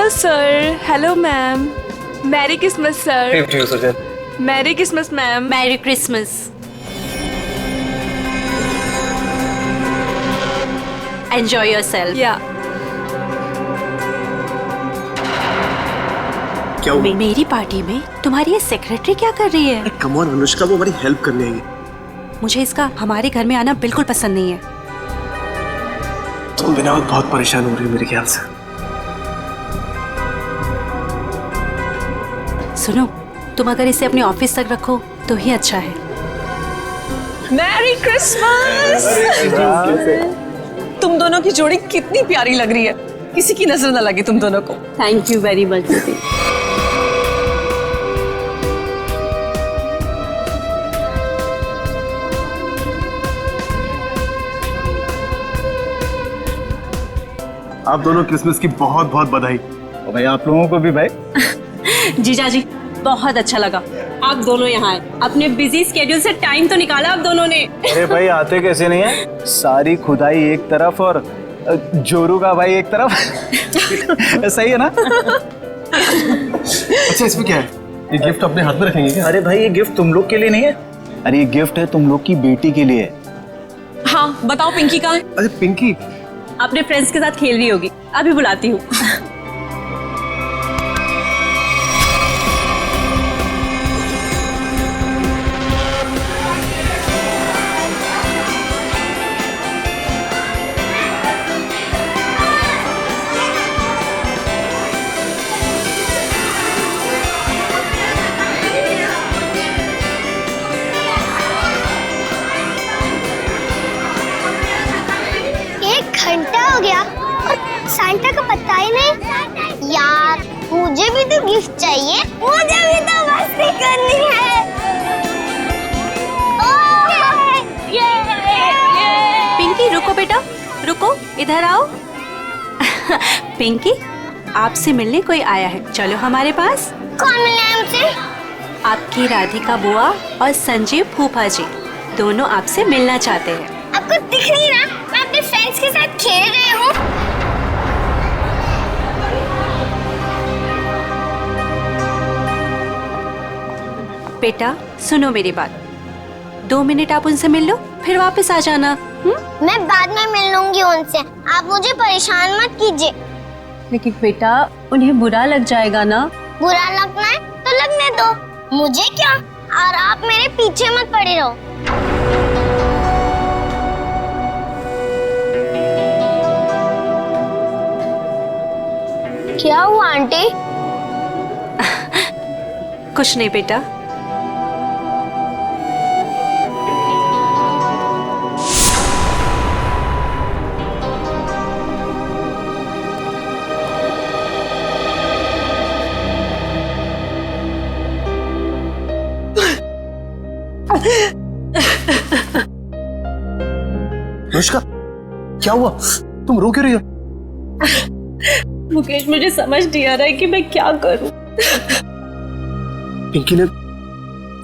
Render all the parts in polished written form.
Hello sir, hello ma'am, merry Christmas sir. Merry Christmas ma'am. Merry Christmas. Enjoy yourself. या क्या हुआ? मेरी party में तुम्हारी ये सेक्रेटरी क्या कर रही है? कम ऑन अनुष्का, वो हमारी हेल्प करने आई है। मुझे इसका हमारे घर में आना बिल्कुल पसंद नहीं है। तुम बिना बहुत परेशान हो रही हो मेरे ख्याल से। सुनो, तुम अगर इसे अपने ऑफिस तक रखो तो ही अच्छा है। Merry Christmas. तुम दोनों की जोड़ी कितनी प्यारी लग रही है, किसी की नजर न लगे तुम दोनों को। थैंक यू वेरी मच दीदी। आप दोनों क्रिसमस की बहुत बहुत बधाई। और भाई आप लोगों को भी भाई। जीजा जी, बहुत अच्छा लगा आप दोनों यहाँ आए। अपने बिजी स्केड्यूल से टाइम तो निकाला आप दोनों ने। अरे भाई आते कैसे नहीं है, सारी खुदाई एक तरफ और जोरू का भाई एक तरफ। सही है ना? अच्छा, इसमें क्या है? ये गिफ्ट अपने हाथ में रखेंगे क्या? अरे भाई ये गिफ्ट तुम लोग के लिए नहीं है, अरे ये गिफ्ट है तुम लोग की बेटी के लिए। हाँ बताओ, पिंकी कहाँ है? अरे पिंकी, अपने फ्रेंड्स के साथ खेल रही होगी, अभी बुलाती हूँ। घंटा हो गया और सांता का पता ही नहीं। यार मुझे भी तो गिफ्ट चाहिए, मुझे भी तो मस्ती करनी है। पिंकी रुको बेटा, रुको, इधर आओ। पिंकी, आपसे मिलने कोई आया है, चलो हमारे पास। कौन मिला है मुझसे? आपकी राधिका बुआ और संजीव फूफा जी दोनों आपसे मिलना चाहते हैं। आपको दिख नहीं रहा मैं अपने फ्रेंड्स के साथ खेल रही हूँ। बेटा सुनो मेरी बात, 2 मिनट आप उनसे मिल लो, फिर वापस आ जाना। मैं बाद में मिल लूंगी उनसे, आप मुझे परेशान मत कीजिए। लेकिन बेटा उन्हें बुरा लग जाएगा ना। बुरा लगना है तो लगने दो, मुझे क्या। और आप मेरे पीछे मत पड़े रहो। क्या हुआ आंटी? कुछ नहीं बेटा। अनुष्का, क्या हुआ? तुम रो क्यों रही हो? मुकेश, मुझे समझ नहीं आ रहा है कि मैं क्या करूं। पिंकी ने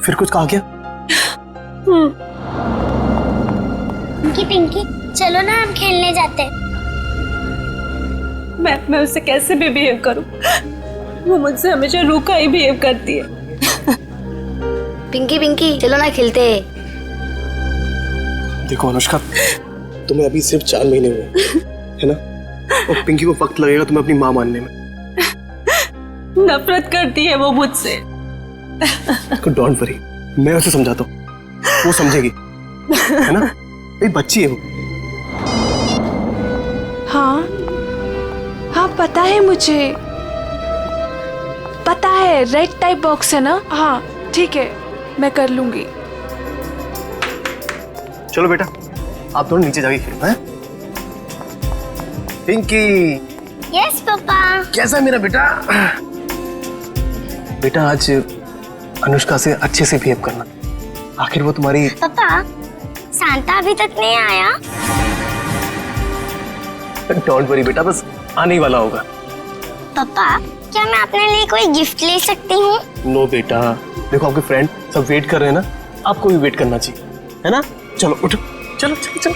फिर कुछ कहा क्या? पिंकी पिंकी चलो ना, हम खेलने जाते हैं। मैं उससे कैसे भी बिहेव करूं, वो मुझसे हमेशा रूखा ही बिहेव करती है। पिंकी पिंकी चलो ना खेलते हैं। देखो अनुष्का, तुम्हें अभी सिर्फ 4 महीने हुए है ना, और पिंकी को वक्त लगेगा तुम्हें अपनी माँ मानने में। नफरत करती है वो मुझसे। डोंट वरी, मैं उसे समझाता हूँ, वो समझेगी, है ना? एक बच्ची है वो। हाँ हाँ पता है, मुझे पता है, रेड टाइप बॉक्स है ना। हाँ ठीक है, मैं कर लूंगी। चलो बेटा, आप दोनों नीचे जाके खेलो हैं? पिंकी। Yes papa. कैसा है मेरा बेटा? बेटा आज अनुष्का से अच्छे से बिहेव करना, आखिर वो तुम्हारी। पापा सांता अभी तक नहीं आया। डोंट वरी बेटा, बस आने ही वाला होगा। पापा क्या मैं अपने लिए कोई गिफ्ट ले सकती हूँ? नो बेटा, देखो आपके फ्रेंड सब वेट कर रहे हैं ना, आपको भी वेट करना चाहिए, है ना? चलो उठो, चलो चलो चलो।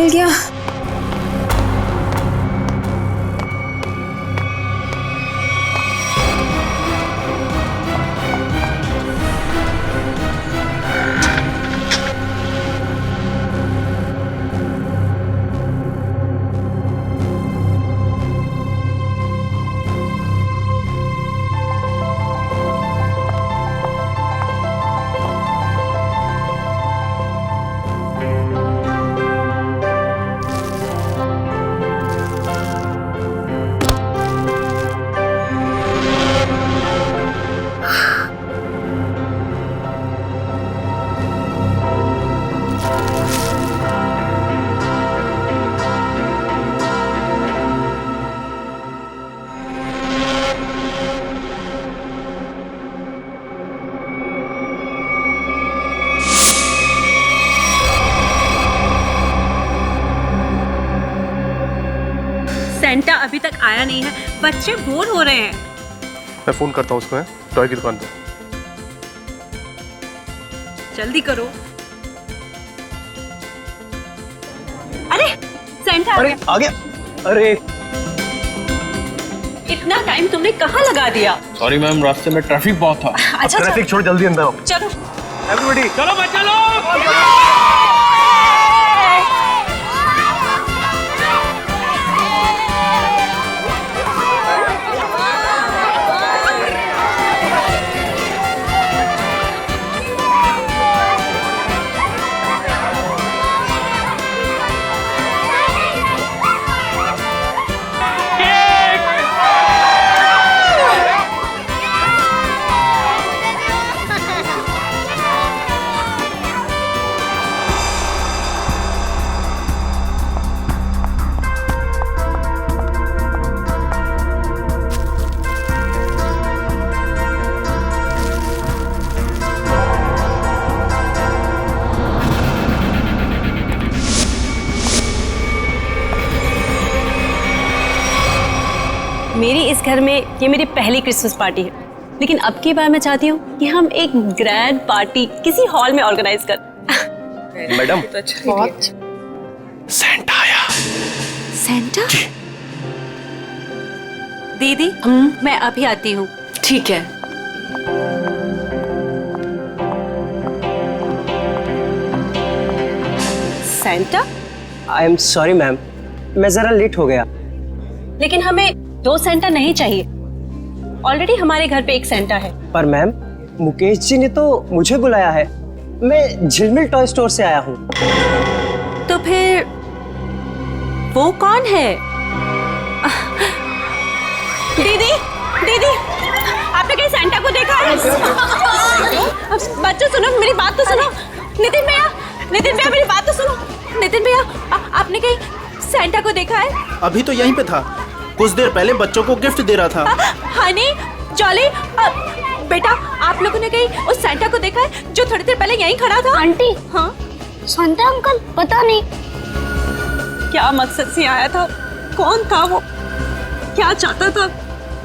मिल गया। सेंटा अभी तक आया नहीं है, बच्चे बोर हो रहे हैं। मैं फोन करता हूँ उसको, है टॉय की दुकान पे। जल्दी करो। अरे सेंटा अरे आ गया। अरे इतना टाइम तुमने कहाँ लगा दिया? सॉरी मैम, रास्ते में ट्रैफिक बहुत था। अच्छा ट्रैफिक छोड़ जल्दी अंदर आओ। चलो एवरीबॉडी चलो बच्चा लोग। मेरी इस घर में ये मेरी पहली क्रिसमस पार्टी है, लेकिन अब की बार मैं चाहती हूँ कि हम एक ग्रैंड पार्टी किसी हॉल में ऑर्गेनाइज कर। मैडम बहुत सेंटा आया। सेंटा? दीदी मैं अभी आती हूँ। ठीक है। Santa? I am sorry ma'am, मैं जरा लेट हो गया। लेकिन हमें 2 सेंटा नहीं चाहिए, ऑलरेडी हमारे घर पे एक सेंटा है। पर मैम, मुकेश जी ने तो मुझे बुलाया है। मैं झिलमिल टॉय स्टोर से आया हूँ। तो फिर वो कौन है? दीदी दीदी आपने कहीं सेंटा को देखा है? बच्चों सुनो, मेरी बात तो सुनो। नितिन भैया मेरी बात तो सुनो। नितिन भैया आपने कहीं सेंटा को देखा है? अभी तो यहीं पे था, कुछ देर पहले बच्चों को गिफ्ट दे रहा था। हनी जॉली बेटा, आप लोगों ने कहीं उस सेंटा को देखा है जो थोड़ी देर पहले यहीं खड़ा था? आंटी, हाँ सांता अंकल पता नहीं क्या मकसद से आया था, कौन था वो, क्या चाहता था?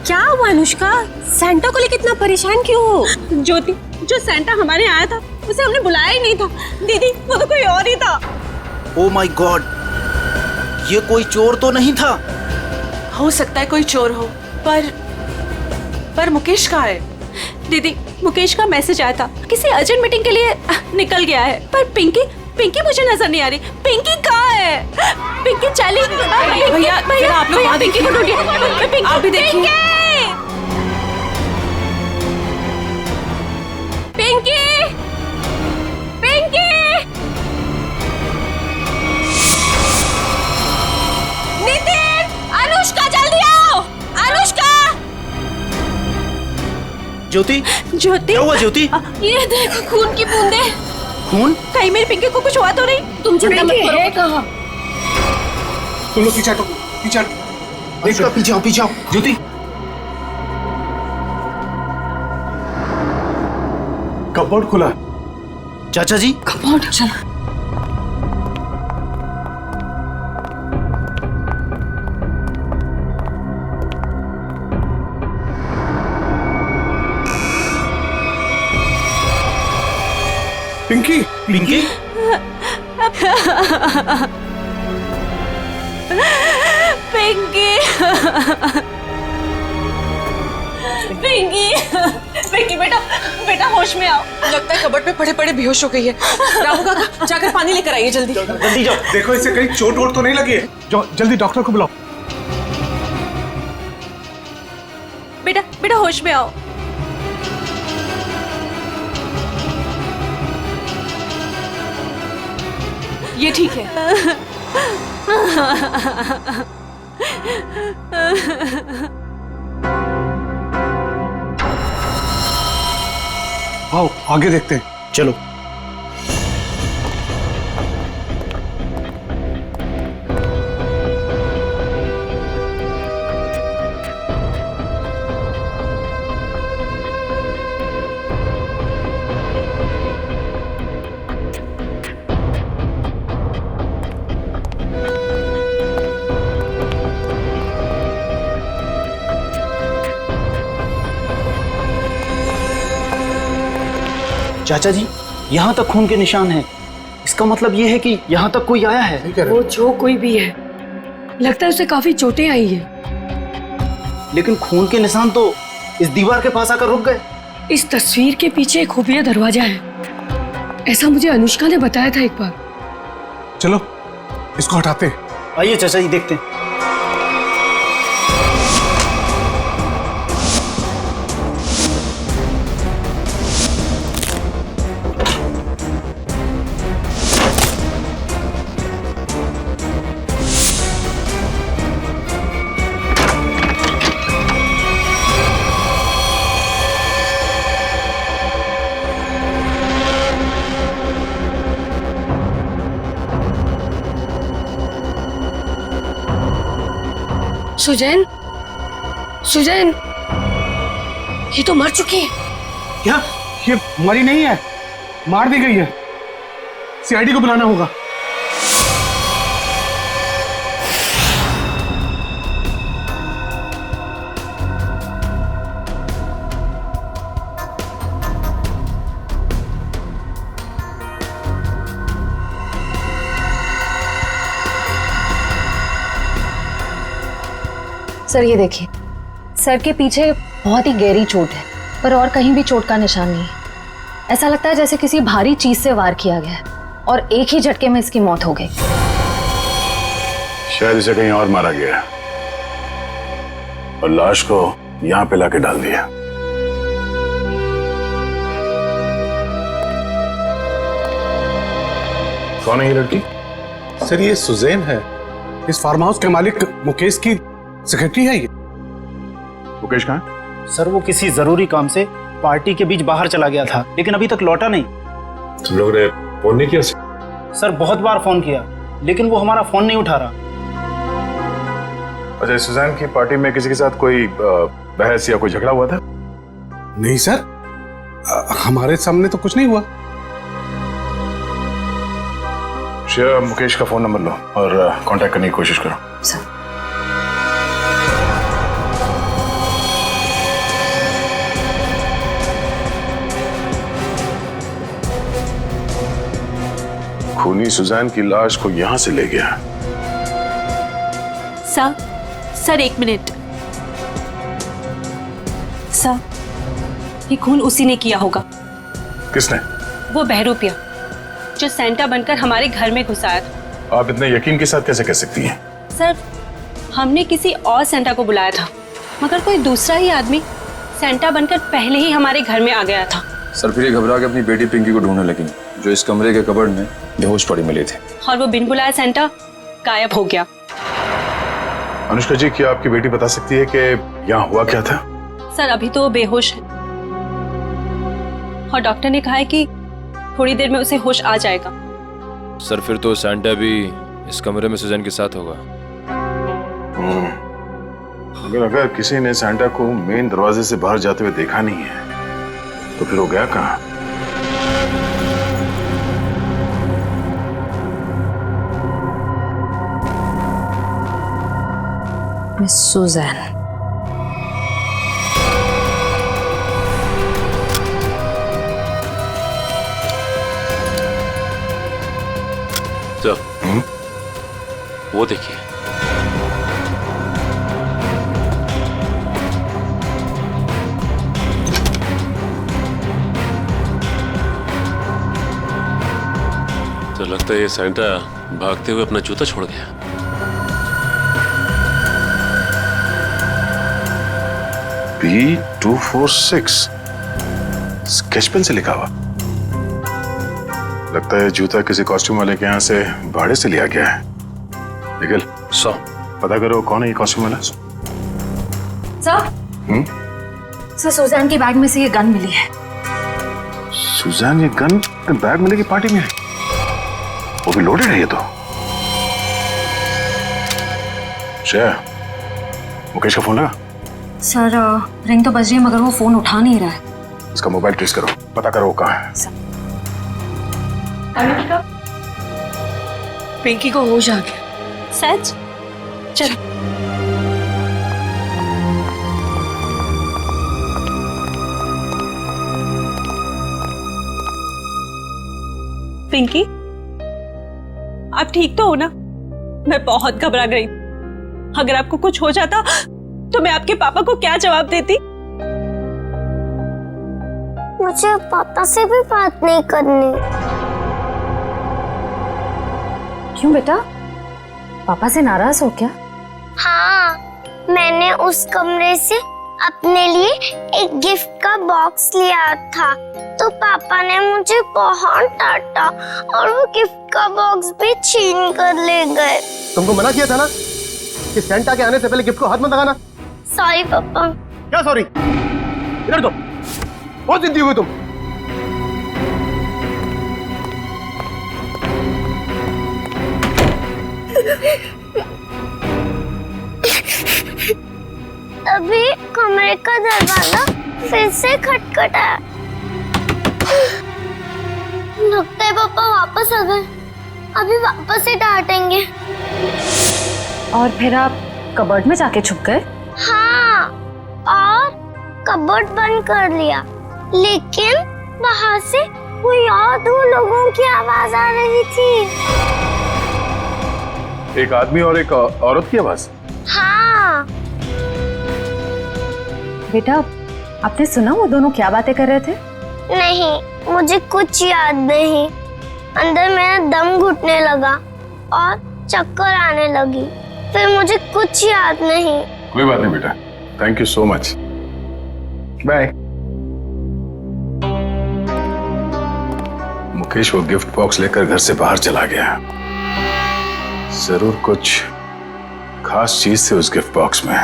क्या हुआ अनुष्का, सेंटा को लेकर इतना परेशान क्यों हो? ज्योति, जो सेंटा हमारे आया था उसे हमने बुलाया ही नहीं था। दीदी वो तो कोई और ही था। ओ माय गॉड, ये कोई चोर तो नहीं था? हो सकता है कोई चोर हो, पर मुकेश कहाँ है? दीदी मुकेश का मैसेज आया था, किसी अर्जेंट मीटिंग के लिए निकल गया है। पर पिंकी मुझे नजर नहीं आ रही। पिंकी कहाँ है? पिंकी चली। भैया आप लोग वहाँ पिंकी को ढूंढिए। आप भी देखिए। पिंकी पिंकी नितिन, अनुष्का जल्दी आओ। अनुष्का। ज्योति, ज्योति क्या हुआ ज्योति? ये देखो खून की बूंदें। खून? कहीं मेरी पिंकी को कुछ हुआ तो नहीं? तुम चिंता मत करो। तुम लोग पीछे हटो, पीछे हटो। पीछे आओ, पीछे आओ। ज्योति, कपबोर्ड खुला है। चाचा जी, कपबोर्ड, चलो। पिंकी, पिंकी? पिंकी पिंकी पिंकी बेटा बेटा होश में आओ। लगता है कबर्ड पे पड़े पड़े बेहोश हो गई है। रामू काका जाकर पानी लेकर आइए जल्दी। जल्दी जाओ। देखो इसे कहीं चोट वोट तो नहीं लगी है। जाओ जल्दी डॉक्टर को बुलाओ। बेटा बेटा होश में आओ। ये ठीक है। आओ आगे देखते हैं। चलो। चाचा जी, यहाँ तक खून के निशान हैं। इसका मतलब ये है कि यहाँ तक कोई आया है। वो जो कोई भी है, लगता है उसे काफी चोटें आई हैं। लेकिन खून के निशान तो इस दीवार के पास आकर रुक गए। इस तस्वीर के पीछे एक खुफिया दरवाजा है, ऐसा मुझे अनुष्का ने बताया था एक बार। चलो इसको हटाते हैं। आइए चाचा जी देखते हैं। सुजैन, सुजैन, ये तो मर चुकी है। क्या ये मरी नहीं है, मार दी गई है। सीआईडी को बुलाना होगा। सर ये देखिए, सर के पीछे बहुत ही गहरी चोट है, पर और कहीं भी चोट का निशान नहीं है। ऐसा लगता है जैसे किसी भारी चीज से वार किया गया है और एक ही झटके में इसकी मौत हो गई। शायद इसे कहीं और मारा गया है और लाश को यहाँ पे लाके डाल दिया। कौन है ये लड़की? सर ये सुजैन है, इस फार्म हाउस के मालिक मुकेश की सेक्रेटरी है ये। मुकेश कहाँ है? सर वो किसी जरूरी काम से पार्टी के बीच बाहर चला गया था, लेकिन अभी तक लौटा नहीं। तुम लोग ने फोन नहीं किया? सर बहुत बार फोन किया, लेकिन वो हमारा फोन नहीं उठा रहा। अच्छा, सुजैन की पार्टी में किसी के साथ कोई बहस या कोई झगड़ा हुआ था? नहीं सर, हमारे सामने तो कुछ नहीं हुआ। श्रेया, मुकेश का फोन नंबर लो और कांटेक्ट करने की कोशिश करो। सर खूनी सुजैन की लाश को यहाँ से ले गया। सर एक मिनट। सर ये खून उसी ने किया होगा। किसने? वो बहरूपिया जो सेंटा बनकर हमारे घर में घुस आया था। आप इतने यकीन के साथ कैसे कह सकती हैं? सर हमने किसी और सेंटा को बुलाया था, मगर कोई दूसरा ही आदमी सेंटा बनकर पहले ही हमारे घर में आ गया था। सर फिर ये घबरा के अपनी बेटी पिंकी को ढूंढने लगी, जो इस कमरे के कबर्ड में बेहोश पड़ी मिली थी, और वो बिन बुलाया सेंटा गायब हो गया। अनुष्का जी, क्या आपकी बेटी बता सकती है कि यहाँ हुआ क्या था? सर अभी तो वो बेहोश है और डॉक्टर ने कहा है कि थोड़ी देर में उसे होश आ जाएगा। सर फिर तो सेंटा भी इस कमरे में सुजैन के साथ होगा। अगर किसी ने सेंटा को मेन दरवाजे से बाहर जाते हुए देखा नहीं है तो फिर वो गया कहाँ? Miss Suzanne. सर वो देखिए। तो लगता है ये सैंटा भागते हुए अपना जूता छोड़ गया। B246 स्केच पेन से लिखा हुआ। लगता है जूता किसी कॉस्ट्यूम वाले के यहाँ से भाड़े से लिया गया है। निखिल, पता करो कौन है ये कॉस्ट्यूम वाला। सर सुजान के बैग में से ये गन मिली है। सुजान, ये गन बैग मिलेगी पार्टी में? वो भी लोडेड है ये तो। श्रेया, मुकेश का फोन लगा? सर रिंग तो बज रही है मगर वो फोन उठा नहीं रहा है। इसका मोबाइल ट्रेस करो, पता करो वो कहाँ है। अनुष्का, पिंकी को होश आ गया। सच? चल। पिंकी, आप ठीक तो हो ना? मैं बहुत घबरा गई। अगर आपको कुछ हो जाता तो मैं आपके पापा को क्या जवाब देती? मुझे पापा से भी बात नहीं करनी। क्यों बेटा, पापा से नाराज हो क्या? हाँ, मैंने उस कमरे से अपने लिए एक गिफ्ट का बॉक्स लिया था, तो पापा ने मुझे बहुत डांटा और वो गिफ्ट का बॉक्स भी छीन कर ले गए। तुमको मना किया था ना कि सेंटा के आने से पहले गिफ्ट को हाथ मत लगाना। सॉरी पापा। क्या सॉरी? इधर दो, बहुत जिद्दी हुई तुम। तभी कमरे का दरवाजा फिर से खटखटाया। लगता है पापा वापस आ गए। अभी वापस से डांटेंगे। और फिर आप कबर्ड में जाके छुप गए? हाँ, और कबर्ड बंद कर लिया, लेकिन बाहर से कोई और दो लोगों की आवाज आ रही थी। एक आदमी और एक औरत की आवाज? हाँ। बेटा, आपने सुना वो दोनों क्या बातें कर रहे थे? नहीं, मुझे कुछ याद नहीं। अंदर मेरा दम घुटने लगा और चक्कर आने लगी। फिर मुझे कुछ याद नहीं। कोई बात नहीं बेटा, thank you so much, bye. Mukesh वो गिफ्ट बॉक्स लेकर घर से बाहर चला गया। जरूर कुछ खास चीज थी उस गिफ्ट बॉक्स में।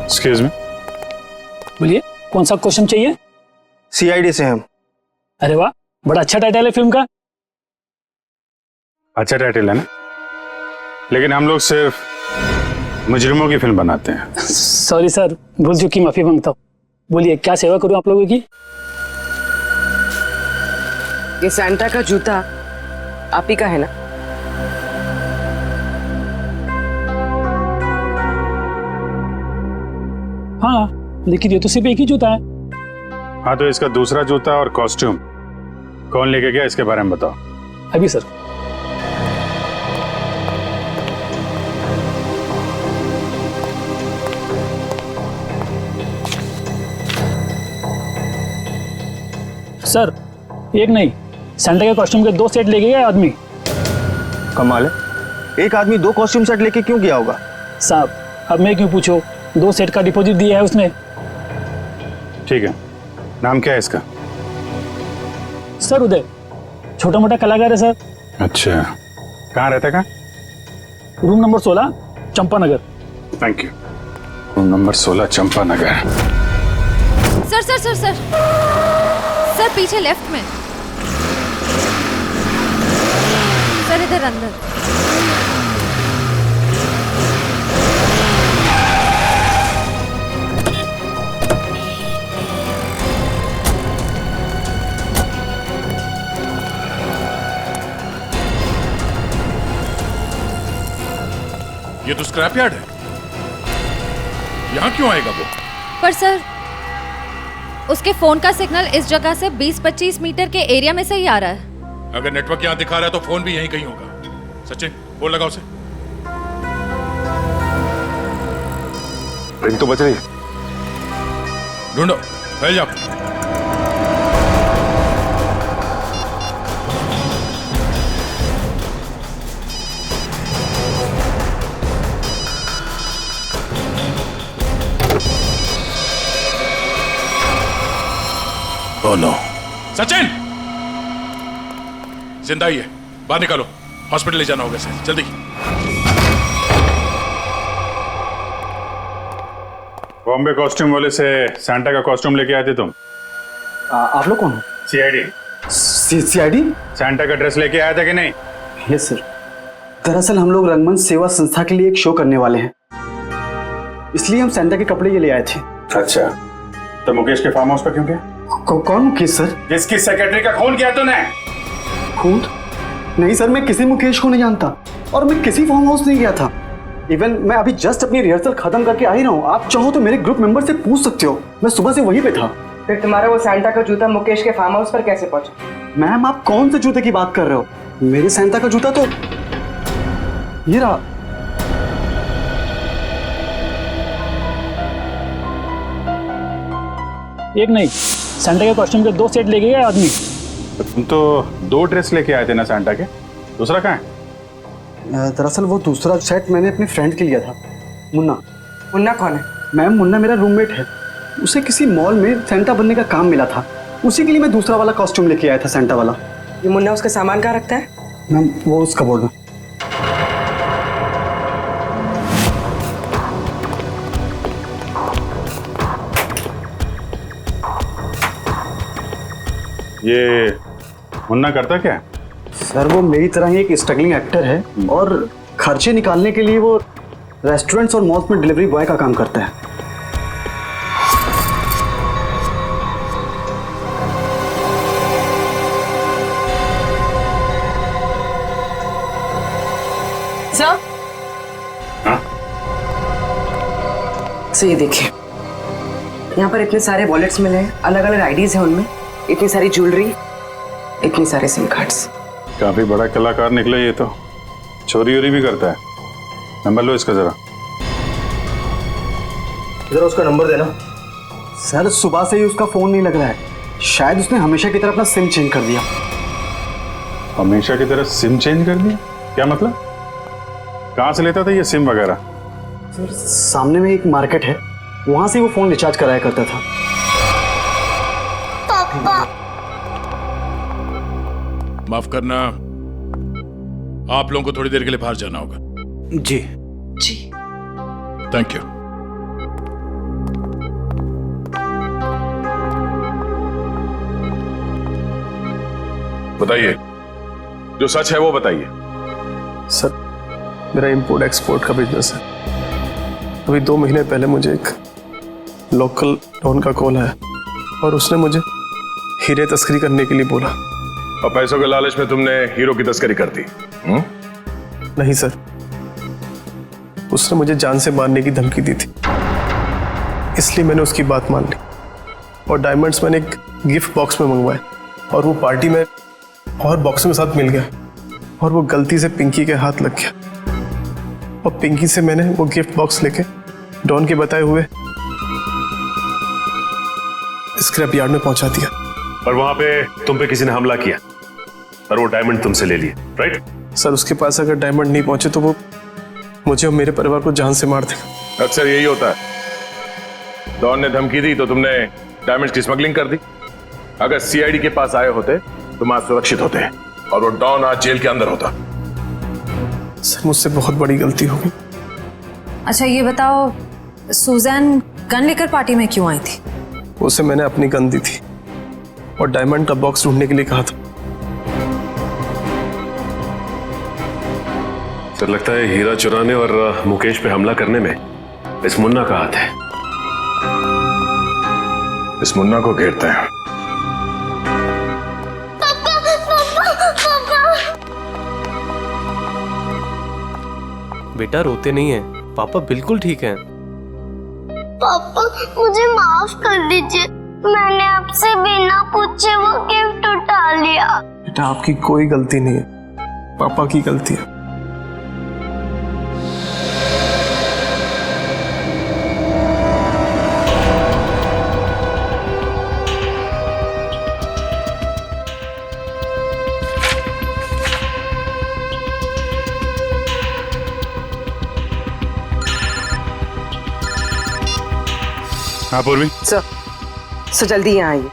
एक्सक्यूज मी, बोलिए कौन सा क्वेश्चन चाहिए? सीआईडी से हम। अरे वाह, बड़ा अच्छा टाइटल है फिल्म का। अच्छा टाइटल है ना, लेकिन हम लोग सिर्फ मुजरिमों की फिल्म बनाते हैं। सॉरी सर, भूल चुकी, माफी मांगता हूँ। बोलिए क्या सेवा करूँ आप लोगों की? ये सैंटा का जूता आप ही का है ना? हाँ, लेकिन ये तो सिर्फ एक ही जूता है। हाँ, तो इसका दूसरा जूता और कॉस्ट्यूम कौन लेके गया, इसके बारे में बताओ। अभी सर। सर, एक नहीं, सैंटा के कॉस्ट्यूम के 2 सेट लेके गया आदमी। कमाल है, एक आदमी 2 कॉस्ट्यूम सेट लेके क्यों गया होगा? साहब, अब मैं क्यों पूछो, 2 सेट का डिपॉजिट दिया है उसने। ठीक है, नाम क्या है इसका? सर उदय, छोटा मोटा कलाकार है सर। अच्छा, कहाँ रहता है? कहाँ? Room number 16, Champa Nagar. Thank you. Room number 16, Champa Nagar. Sir sir sir sir sir पीछे लेफ्ट में सर, इधर अंदर। ये तो स्क्रैप यार्ड है, यहाँ क्यों आएगा वो? पर सर उसके फोन का सिग्नल इस जगह से 20-25 मीटर के एरिया में से ही आ रहा है। अगर नेटवर्क यहाँ दिखा रहा है तो फोन भी यहीं कहीं होगा। सचिन फोन लगाओ उसे। रिंग तो बज रही है। ढूंढो, फैल जाओ। Oh no. सचिन जिंदा ही है, बाहर निकालो, हॉस्पिटल ले जाना होगा इसे, जल्दी। बॉम्बे कॉस्ट्यूम वाले से सैंटा का कॉस्ट्यूम लेके आए थे तुम? आप लोग कौन हो? सीआईडी। सीआईडी? सैंटा का ड्रेस लेके आया था कि नहीं? Yes sir. दरअसल हम लोग रंगमंच सेवा संस्था के लिए एक शो करने वाले हैं, इसलिए हम सैंटा के कपड़े ये ले आए थे। अच्छा, तो मुकेश के फार्म हाउस पर क्यों गया? कौन मुकेश सर? जिसकी सेक्रेटरी का खून किया तूने। खून? नहीं सर, मैं किसी मुकेश को नहीं जानता और मैं किसी फार्म हाउस नहीं गया था। इवन मैं अभी जस्ट अपनी रिहर्सल खत्म करके आ ही रहा हूँ। आप चाहो तो मेरे ग्रुप मेंबर से पूछ सकते हो, मैं सुबह से वहीं पे था। फिर तुम्हारा वो सैंटा का जूता मुकेश के फार्म हाउस पर कैसे पहुंचा? मैम आप कौन से जूते की बात कर रहे हो? मेरे सैंटा का जूता तो ये रहा। एक नहीं, सैंटा के कॉस्ट्यूम के 2 सेट लेके गए आदमी। तुम तो 2 ड्रेस लेके आए थे ना सैंटा के, दूसरा कहाँ है? दरअसल वो दूसरा सेट मैंने अपने फ्रेंड के लिया था, मुन्ना। मुन्ना कौन है? मैम मुन्ना मेरा रूममेट है, उसे किसी मॉल में सैंटा बनने का काम मिला था, उसी के लिए मैं दूसरा वाला कॉस्ट्यूम लेके आया था सैंटा वाला। ये मुन्ना उसका सामान कहाँ रखता है? मैम वो उसका बोर्ड में। ये मुन्ना करता क्या है? सर वो मेरी तरह ही एक स्ट्रगलिंग एक्टर है और खर्चे निकालने के लिए वो रेस्टोरेंट्स और मॉल्स में डिलीवरी बॉय का काम करता है। सर, सर ये देखिए, यहाँ पर इतने सारे वॉलेट्स मिले हैं, अलग अलग आईडीज हैं उनमें, इतनी सारी ज्वेलरी, इतने सारे सिम कार्ड्स। काफी बड़ा कलाकार निकला ये तो, चोरी वोरी भी करता है। नंबर लो इसका जरा। जरा उसका नंबर देना। सर सुबह से ही उसका फोन नहीं लग रहा है, शायद उसने हमेशा की तरह अपना सिम चेंज कर दिया। हमेशा की तरह सिम चेंज कर दिया? क्या मतलब? कहाँ से लेता था ये सिम वगैरह? सर सामने में एक मार्केट है, वहां से वो फोन रिचार्ज कराया करता था। पापा माफ करना, आप लोगों को थोड़ी देर के लिए बाहर जाना होगा। जी जी थैंक यू। बताइए, जो सच है वो बताइए। सर मेरा इंपोर्ट एक्सपोर्ट का बिजनेस है। अभी 2 महीने पहले मुझे एक लोकल डॉन का कॉल आया और उसने मुझे हीरे तस्करी करने के लिए बोला। और पैसों के लालच में तुमने हीरो की तस्करी कर दी? नहीं सर, उसने मुझे जान से मारने की धमकी दी थी, इसलिए मैंने उसकी बात मान ली और डायमंड्स मैंने एक गिफ्ट बॉक्स में मंगवाए और वो पार्टी में और बॉक्स में साथ मिल गया और वो गलती से पिंकी के हाथ लग गया और पिंकी से मैंने वो गिफ्ट बॉक्स लेके डॉन के बताए हुए स्क्रैप यार्ड में पहुंचा दिया। और वहां पे तुम पे किसी ने हमला किया और वो डायमंड तुमसे ले लिए, राइट? सर उसके पास अगर डायमंड नहीं पहुंचे तो वो मुझे और मेरे परिवार को जान से मार देगा। अक्सर यही होता है, डॉन ने धमकी दी तो तुमने डायमंड्स की स्मगलिंग कर दी। अगर सीआईडी के पास आए होते तुम आज सुरक्षित होते और वो डॉन आज जेल के अंदर होता। सर मुझसे बहुत बड़ी गलती हो गई। अच्छा ये बताओ, सुजैन गन लेकर पार्टी में क्यों आई थी? उसे मैंने अपनी गन दी थी और डायमंड का बॉक्स ढूंढने के लिए कहा था। सर लगता है हीरा चुराने और मुकेश पे हमला करने में इस मुन्ना का हाथ है। इस मुन्ना को घेरते हैं। बेटा रोते नहीं है, पापा बिल्कुल ठीक हैं। पापा मुझे माफ कर दीजिए, मैंने आपसे बिना पूछे वो गिफ्ट उठा लिया। बेटा आपकी कोई गलती नहीं है, पापा की गलती है। हाँ पूर्वी। सर जल्दी यहाँ आइए।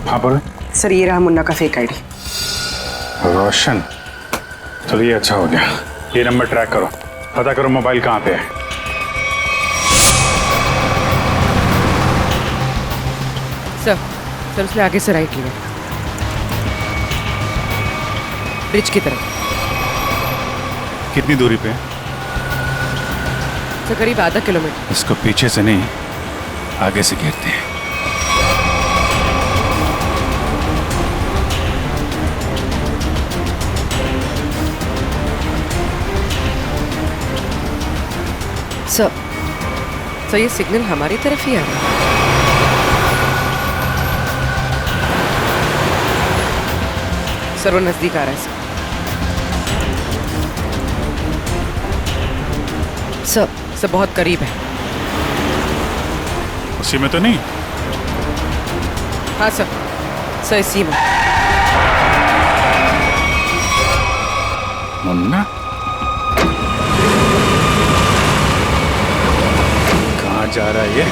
हाँ पूर्वी। सर ये रहा मुन्ना का फेक आईडी। रोशन, चलो ये अच्छा हो गया। ये नंबर ट्रैक करो, पता करो मोबाइल कहाँ पे है। सर उसने आगे से राइट लिया, ब्रिज की तरफ। कितनी दूरी पे है? सर करीब आधा किलोमीटर। इसको पीछे से नहीं, आगे से घेरते हैं। सर ये सिग्नल हमारी तरफ ही आ रहा है। सर वो नजदीक आ रहा है। सर बहुत करीब है। उसी में तो नहीं? हाँ सर इसी में। मुन्ना कहाँ जा रहा है ये?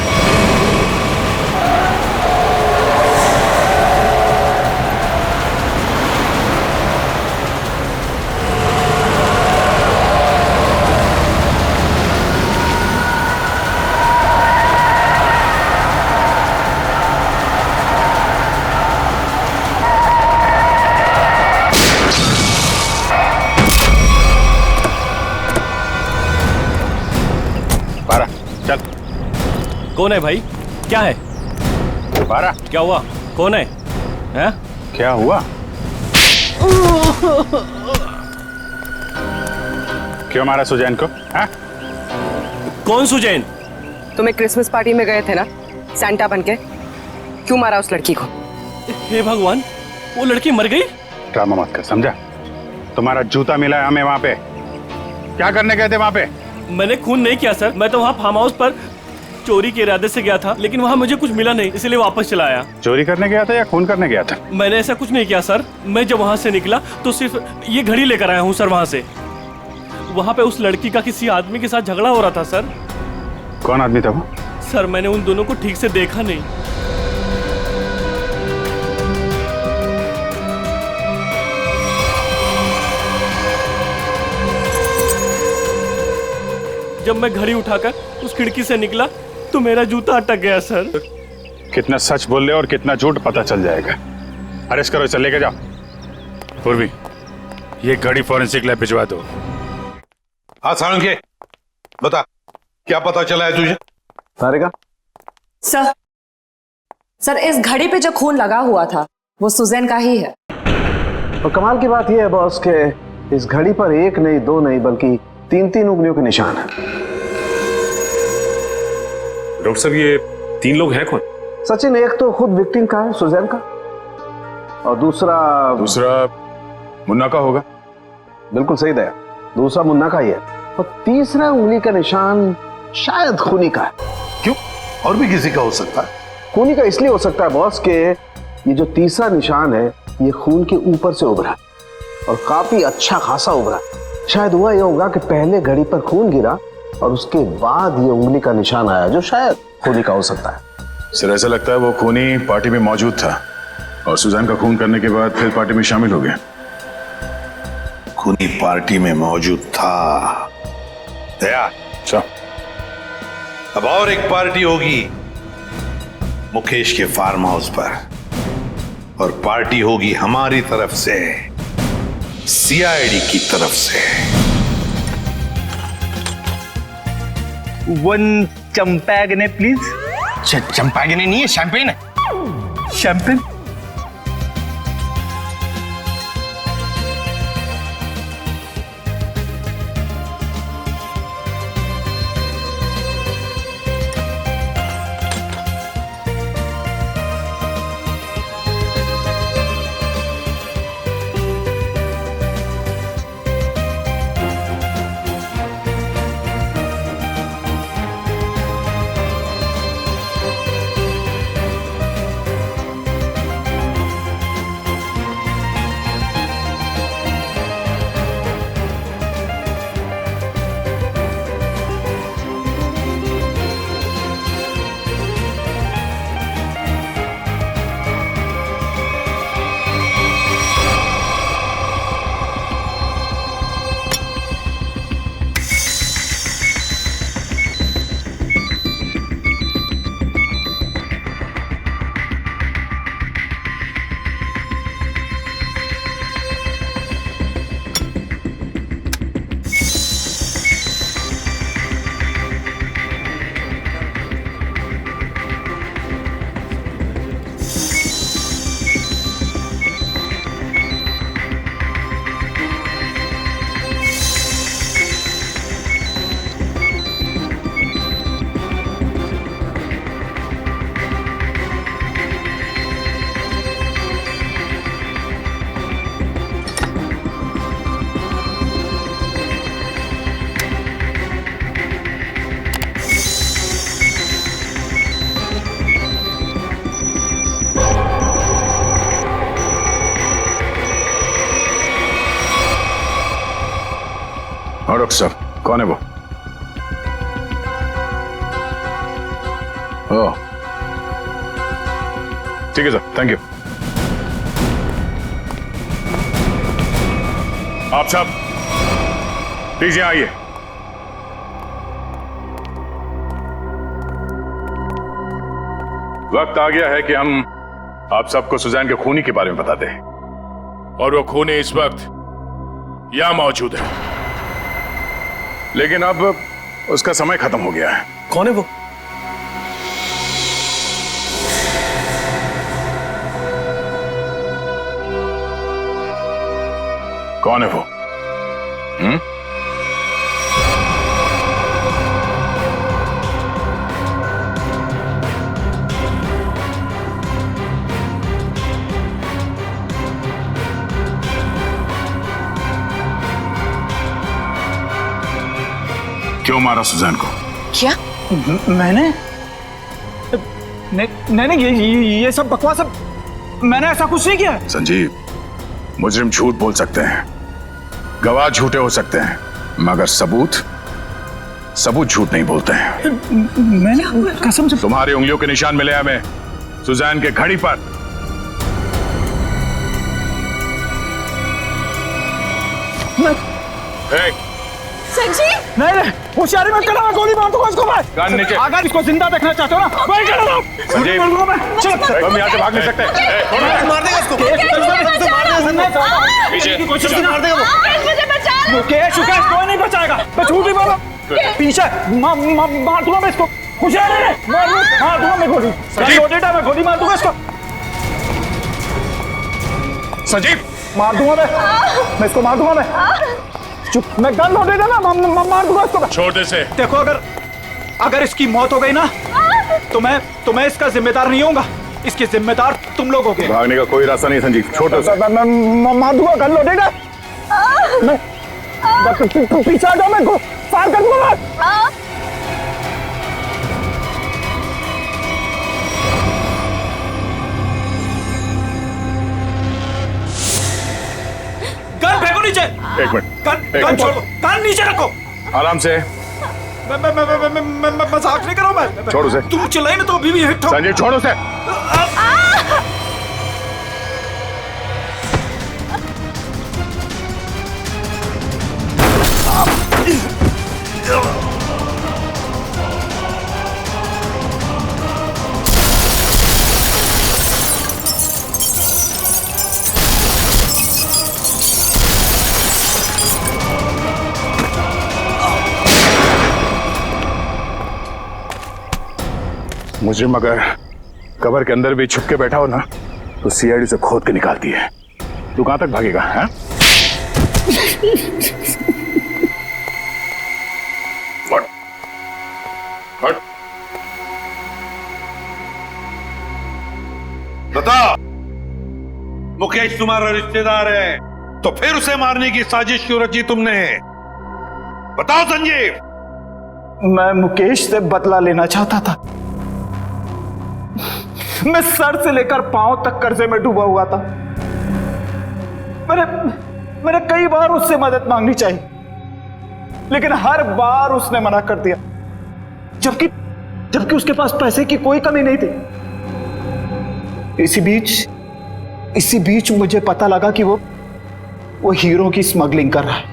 चल। कौन है भाई? क्या है? बारह। क्या हुआ? कौन है? हैं? क्या हुआ? क्यों मारा सुजैन को? हाँ? कौन सुजैन? तुम्हें क्रिसमस पार्टी में गए थे ना सैंटा बनके, क्यों मारा उस लड़की को? हे भगवान, वो लड़की मर गई? ड्रामा मत कर, समझा? तुम्हारा जूता मिला है हमें वहां पे। क्या करने गए थे वहां पे? मैंने खून नहीं किया सर, मैं तो वहाँ फार्म हाउस पर चोरी के इरादे से गया था, लेकिन वहाँ मुझे कुछ मिला नहीं, इसलिए वापस चला आया। चोरी करने गया था या खून करने गया था? मैंने ऐसा कुछ नहीं किया सर। मैं जब वहाँ से निकला तो सिर्फ ये घड़ी लेकर आया हूँ सर वहाँ से। वहाँ पे उस लड़की का किसी आदमी के साथ झगड़ा हो रहा था सर। कौन आदमी था वो? सर मैंने उन दोनों को ठीक से देखा नहीं। जब मैं घड़ी उठाकर उस खिड़की से निकला तो मेरा जूता अटक गया सर। कितना सच बोल रहे हो और कितना झूठ पता चल जाएगा। अरेस्ट करो, इसे लेके जाओ। पूर्वी, ये घड़ी फॉरेंसिक लैब भिजवा दो। हाँ सारंगी, बता क्या पता चला है तुझे? सारिका? सर इस घड़ी पे जो खून लगा हुआ था वो सुजैन का ही है। और कमाल की बात यह है बॉस के इस घड़ी पर एक नहीं, दो नहीं, बल्कि 3-3 उंगलियों के निशान है। डॉक्टर साहब ये 3 लोग हैं कौन? सचिन, एक तो खुद विक्टिम का है, सुजैन का, और दूसरा मुन्ना का होगा। बिल्कुल सही दया, दूसरा मुन्ना का ही है, और तीसरा उंगली का निशान शायद खूनी का है। क्यों? और भी किसी का हो सकता है? खूनी का इसलिए हो सकता है बॉस के ये जो तीसरा निशान है ये खून के ऊपर से उभरा और काफी अच्छा खासा उभरा। शायद हुआ यह होगा कि पहले घड़ी पर खून गिरा और उसके बाद ये उंगली का निशान आया जो शायद खूनी का हो सकता है। सर ऐसा लगता है वो खूनी पार्टी में मौजूद था और सुजैन का खून करने के बाद फिर पार्टी में शामिल हो गया। खूनी पार्टी में मौजूद था। दया, अच्छा। अब और एक पार्टी होगी मुकेश के फार्म हाउस पर, और पार्टी होगी हमारी तरफ से, सीआईडी की तरफ से। 1 चंपागने प्लीज। चंपागने नहीं है, शैंपेन है। शैंपेन। और डॉक्टर साहब, कौन है वो? ओह, ठीक है सर, थैंक यू। आप साहब प्लीज यहाँ आइए। वक्त आ गया है कि हम आप सबको सुजैन के खूनी के बारे में बता दें, और वो खूनी इस वक्त यहां मौजूद है, लेकिन अब उसका समय खत्म हो गया है। कौन है वो? कौन है वो? क्यों मारा सुजैन को? क्या? मैंने नहीं, ये सब बकवास। मैंने ऐसा कुछ नहीं किया। संजीव, मुजरिम झूठ बोल सकते हैं, गवाह झूठे हो सकते हैं, मगर सबूत झूठ नहीं बोलते हैं। मैंने कसम से। तुम्हारी उंगलियों के निशान मिले हमें सुजैन के घड़ी पर। संजीव, नहीं, होशियारी मत करना, मैं गोली मार दूंगा इसको। मैं गन नीचे। अगर इसको जिंदा देखना चाहते हो ना, मैं कर रहा हूं। संजीव, हम यहाँ से भाग नहीं सकते। मार देगा इसको। पीछे मार देगा वो। मुकेश कोई नहीं बचाएगा, मैं झूठ नहीं बोला। पीछे मार दूंगा मैं इसको। होशियारी मार दूंगा मैं गोली। मैं गोली मार दूंगा इसको। संजीव, मार दूंगा मैं इसको, मार दूंगा मैं। चुप, मैं गन लोडेड है ना, मार दूंगा इसको। छोड़ दे से। देखो, अगर इसकी मौत हो गई ना, तो मैं इसका जिम्मेदार नहीं होऊंगा। इसके जिम्मेदार तुम लोग होगे। भागने का कोई रास्ता नहीं संजीव, छोड़ दे। मैं मार दूंगा, गन लोडेड है। मैं पीछे आ जाओ, मैं फायर कर दूंगा। गन फेंको नीचे। एक मिनट, गन छोड़ो, गन नीचे रखो। आराम से। मैं मजाक नहीं कर रहा हूं। मैं छोड़ उसे। तुम चिल्लाई ना तो अभी भी हिट हो। संजीव, छोड़ उसे। मुजरिम अगर कबर के अंदर भी छुप के बैठा हो ना तो सीआईडी से खोद के निकालती है। तू कहां तक भागेगा? हाँ? हट। बता, मुकेश तुम्हारा रिश्तेदार है तो फिर उसे मारने की साजिश क्यों रची तुमने? बताओ संजीव। मैं मुकेश से बदला लेना चाहता था। मैं सर से लेकर पांव तक कर्जे में डूबा हुआ था। मैंने कई बार उससे मदद मांगनी चाहिए, लेकिन हर बार उसने मना कर दिया, जबकि उसके पास पैसे की कोई कमी नहीं थी। इसी बीच मुझे पता लगा कि वो हीरो की स्मगलिंग कर रहा है।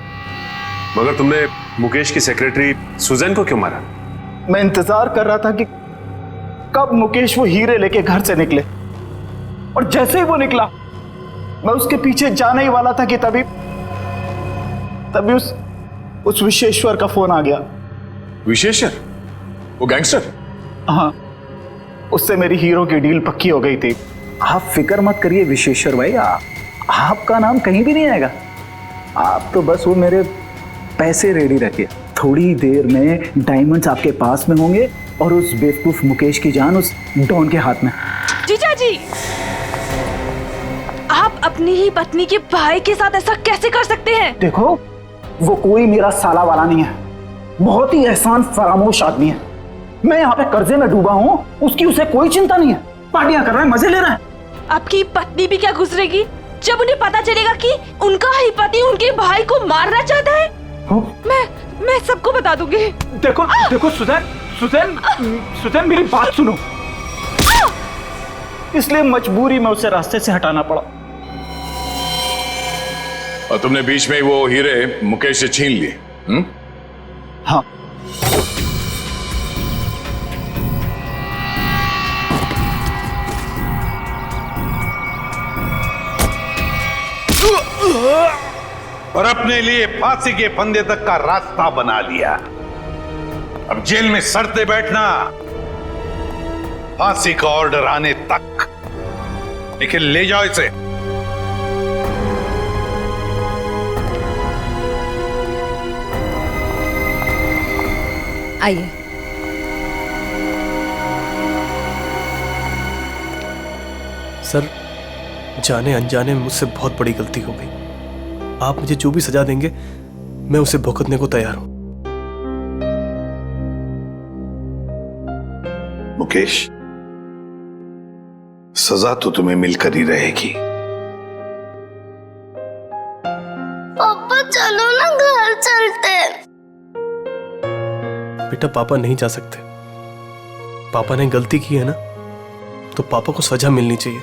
मगर तुमने मुकेश की सेक्रेटरी सुजैन को क्यों मारा? मैं इंतजार कर रहा था कि कब मुकेश वो हीरे लेके घर से निकले, और जैसे ही वो निकला मैं उसके पीछे जाने ही वाला था कि तभी उस विशेश्वर का फोन आ गया। विशेश्वर? वो गैंगस्टर? हाँ, उससे मेरी हीरो की डील पक्की हो गई थी। आप फिक्र मत करिए विशेश्वर भाई, आपका नाम कहीं भी नहीं आएगा। आप तो बस वो मेरे पैसे रेडी रखिए, थोड़ी देर में डायमंड्स आपके पास में होंगे और उस बेवकूफ मुकेश की जान उस डॉन के हाथ में। जीजा जी, आप अपनी ही पत्नी के भाई के साथ ऐसा कैसे कर सकते हैं? देखो, वो कोई मेरा साला वाला नहीं है, बहुत ही एहसान फरामोश आदमी है। मैं यहाँ पे कर्जे में डूबा हूँ, उसकी उसे कोई चिंता नहीं है, पार्टियां कर रहा है, मजे ले रहा है। आपकी पत्नी भी क्या गुजरेगी जब उन्हें पता चलेगा कि उनका ही पति उनके भाई को मारना चाहता है? मैं सबको बता दूंगी। देखो सुजैन मेरी बात सुनो। इसलिए मजबूरी में उसे रास्ते से हटाना पड़ा। और तुमने बीच में वो हीरे मुकेश से छीन लिए? हाँ। और अपने लिए फांसी के फंदे तक का रास्ता बना लिया। अब जेल में सड़ते बैठना, फांसी का ऑर्डर आने तक। लेकिन ले जाओ इसे। आइए। सर, जाने अनजाने में मुझसे बहुत बड़ी गलती हो गई। आप मुझे जो भी सजा देंगे मैं उसे भुगतने को तैयार हूं। मुकेश, सजा तो तुम्हें मिलकर ही रहेगी। पापा चलो ना, घर चलते। बेटा, पापा नहीं जा सकते। पापा ने गलती की है ना, तो पापा को सजा मिलनी चाहिए।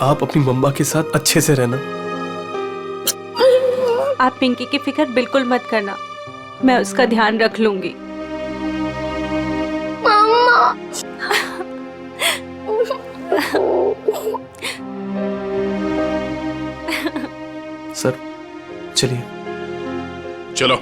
आप अपनी मम्मा के साथ अच्छे से रहना। आप पिंकी की फिक्र बिल्कुल मत करना, मैं उसका ध्यान रख लूंगी। मम्मा। सर, चलिए। चलो।